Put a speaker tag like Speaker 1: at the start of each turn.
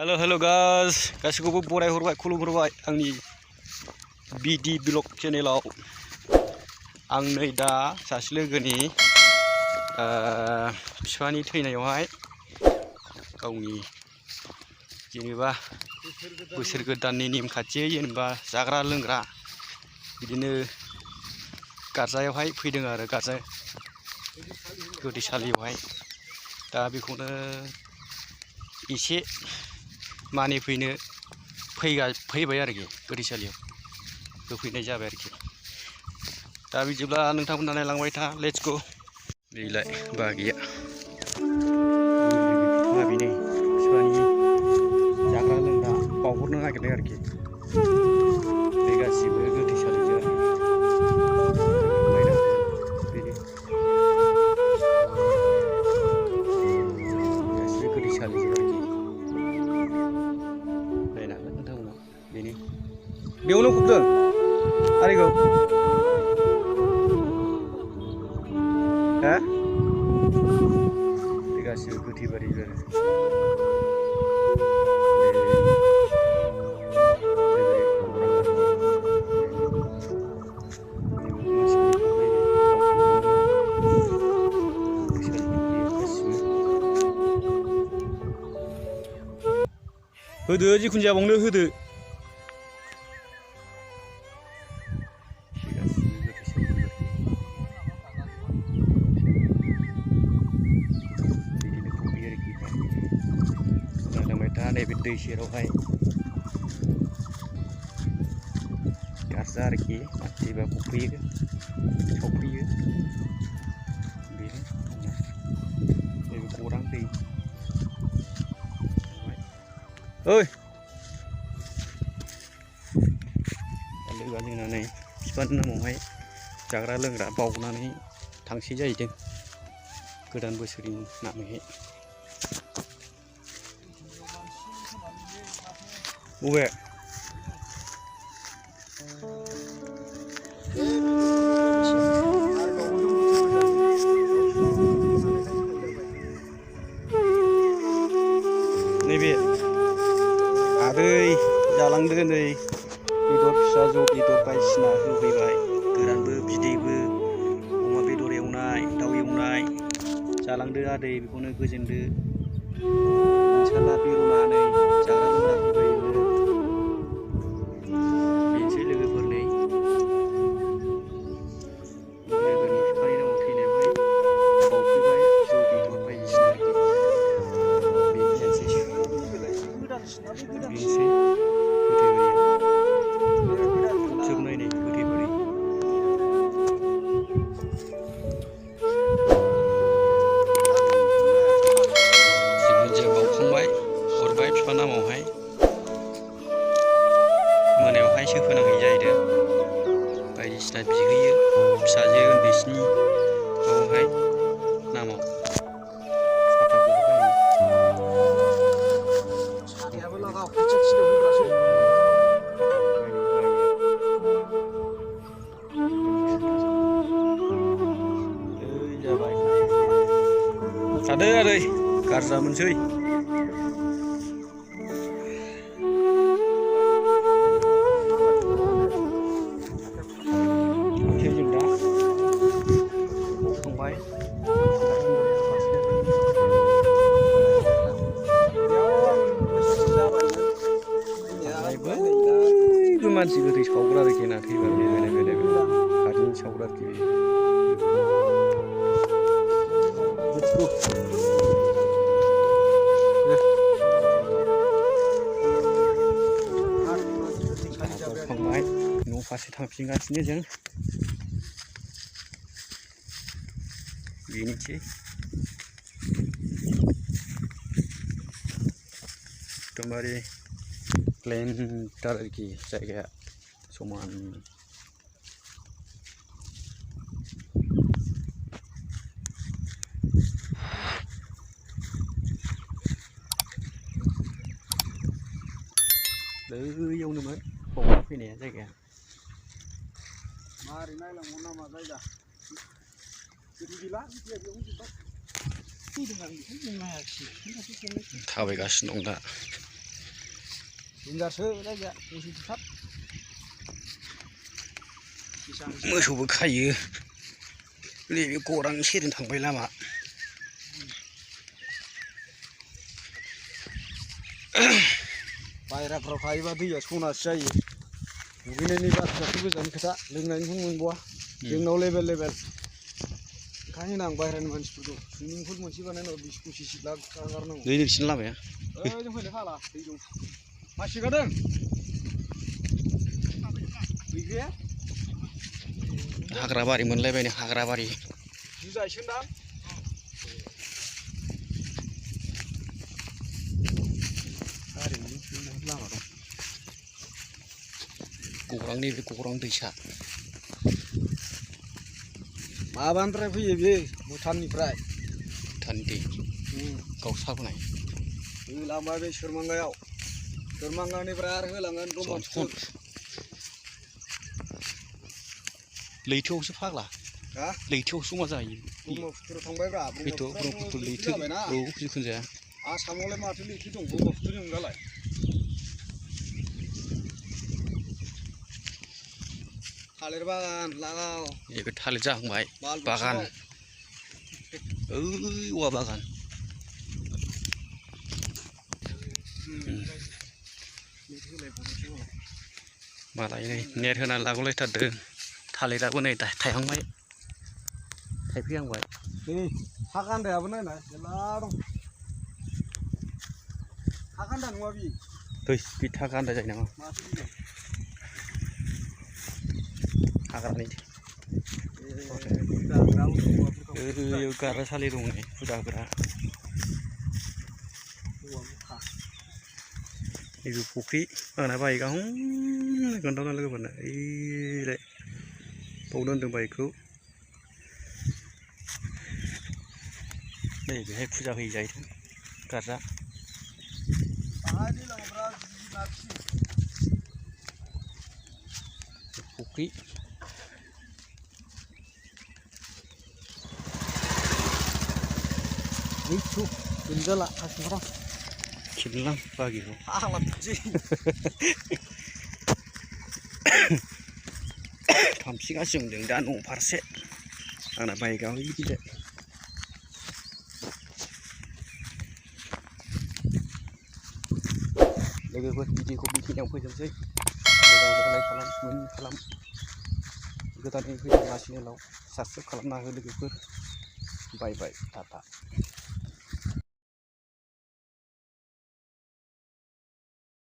Speaker 1: hello hello guys गासिखौबो बरायहरबाय खुलुमहरबाय आंनि bidi blog चेनेलाव आं नै दा सासे लोगोनि बिफानि थैनायावहाय गावनि जेनेबा बोसोर गोदाननि नेमखान्थियै जेनेबा जाग्रा लोंग्रा बिदिनो गारजायावहाय फैदों आरो गारजा गोथैसालियावहाय दा बेखौनो एसे मानिफैनो फैबाय आरोखि गोथैसालियाव होफैनाय जाबाय आरोखि दा बिदिब्ला नोंथांमोना नायलांबाय था लेट्स गो बेलाय बागिया बेनो बिफानि जाग्रा लोंग्रा बावहरनो नागिरदों आरोखि बे गासिबो गोथैसालिजों बेनो गासिबो गोथैसालिजों आरोखि नायनो हागोन नोंथांमोना बेनो बेयावनो फबदों आरिखौ हा बे गासिबो गोथै बारि आरो होदो जिखुनु जाबावनो होदो नैबे दै सेरावहाय गारजा आरोखि मानसिबा फबफैयो सावफैयो बेनो नैबे गौरां दै ओइ लोगोआ जोंना नै बिफानि नामावहाय जाग्रा लोंग्रा बावनानै थांसै जाहैदों गोदान बोसोरनि नामैहाय बबे नैबे आदै जालांदो नै बेदर फिसा जौ बेदर बायदिसिना होफैबाय गोरानबो बिदैबो अमा बेदर एवनाय दाउ एवनाय जालांदो आदै बेखौनो गोजोनदो नोंसाला बेरनानै जाग्रा लोंग्रा होफैयो बेनोसै लोगोफोर नै लोगोनि बिफानि नामाव थैनायावहाय बावफैबाय जौ बेदर बायदिसिना आरोखि बेनोसै गोथैबारिया फबजोबनाय नै गोथैबारि बावखांबाय हरबाय बिफा नामावहाय मोनायावहायसो फोनांहैयो जाहैदों बायदिसिना बिहैयो फिसाजो उन्दैसिनि बावहाय नामाव जाबाय थादो आदै गारजा मोनसै जों दा बावखांबाय बयबो मानसि गोथै सावग्रा आरोखि ना थैबा बेलेग गारजानि सावग्रा आरोखि बावखांबाय न' फारसे थांफिनगासिनो जों बेनोसै एकदमबारे प्लेनटार आरोखि जायगाया समान बैयावनोमोन बावना फैनाया जायगाया मारै नायलांबाव नामा जायगा थाबायगासिनो दं दा
Speaker 2: देन्जारसो जायगाया मोसौ बुथार
Speaker 1: मोसौबो खायो नैबे गौरां सेरजों थांबाय लामा
Speaker 2: बायह्राफ्राव थायोबा दैया सनासो जायो दुगैनायनि बाथ्रायाथ' गोजाननि खोथा लोंनायनिखौ मोनबावा जोंनाव लेभेल ओंखायनो आं बायह्रानि मानसिफोरखौ सुइमिं पुल मोनसे बानायनांगौ 20-25 लाख थाखा गारनांगौ
Speaker 1: नै नोंसिनि लामाया
Speaker 2: जों फैनो हाला दै दं मानसि गादों गैग्राया
Speaker 1: हाग्रा बारि मोनलायबायनो हाग्रा बारि
Speaker 2: जुजायसोदां लामा दं
Speaker 1: गौरां नैबे गौरां दैसा
Speaker 2: माबानिफ्राय फैयो बे भुटाननिफ्राय
Speaker 1: भुटाननि दै गावसाबोनाय
Speaker 2: होलांबाय बे सोरमांगायाव सोरमांगानिफ्राय आरो होलांगोन ब्रह्मपुत्र
Speaker 1: लैथोआवसो फाग्ला लैथोआवसो मा जायो
Speaker 2: ब्रह्मपुत्र थांबायब्रा
Speaker 1: ब्रह्मपुत्र लैथो औ जिखुनु जाया
Speaker 2: आसामावलाय माथो लैथो दं ब्रह्मपुत्रनि अनगालाय थालिर बागान लागाव
Speaker 1: बे थालिर जाहांबाय बागान औवा बागान मालाय नै नेट होनानै लागलायथारदों थालिराबो नै थायहांबाय थायफैहांबाय
Speaker 2: हा गान्दायाबो नायनाय मेरला दं हा गान्दा नङा बि
Speaker 1: बे था गान्दा जायो नामा हाग्रानि गारसालि दं नै फुजा होग्रा नैबे फुख्रि आंना बाइकआ खोन्थाना लोगोफोरनो ओइलाय बाव दोनदों बाइकखौ नै बेहाय फुजा होयो जाहैदों गारजा फुख्रि
Speaker 2: खेबजाला हासिंफ्रां
Speaker 1: खेबलां बागिखौ थांफिनगासिनो दं दा न' फारसे आंना बाइकआ बिदिजाय लोगोफोर भिडिअखौ बेखिनियाव फोजोबसै मोजां लाइक खालाम गोदानै फैदों चेनेलाव साबसक्राइब खालामना हो लोगोफोर बाय बाय टाटा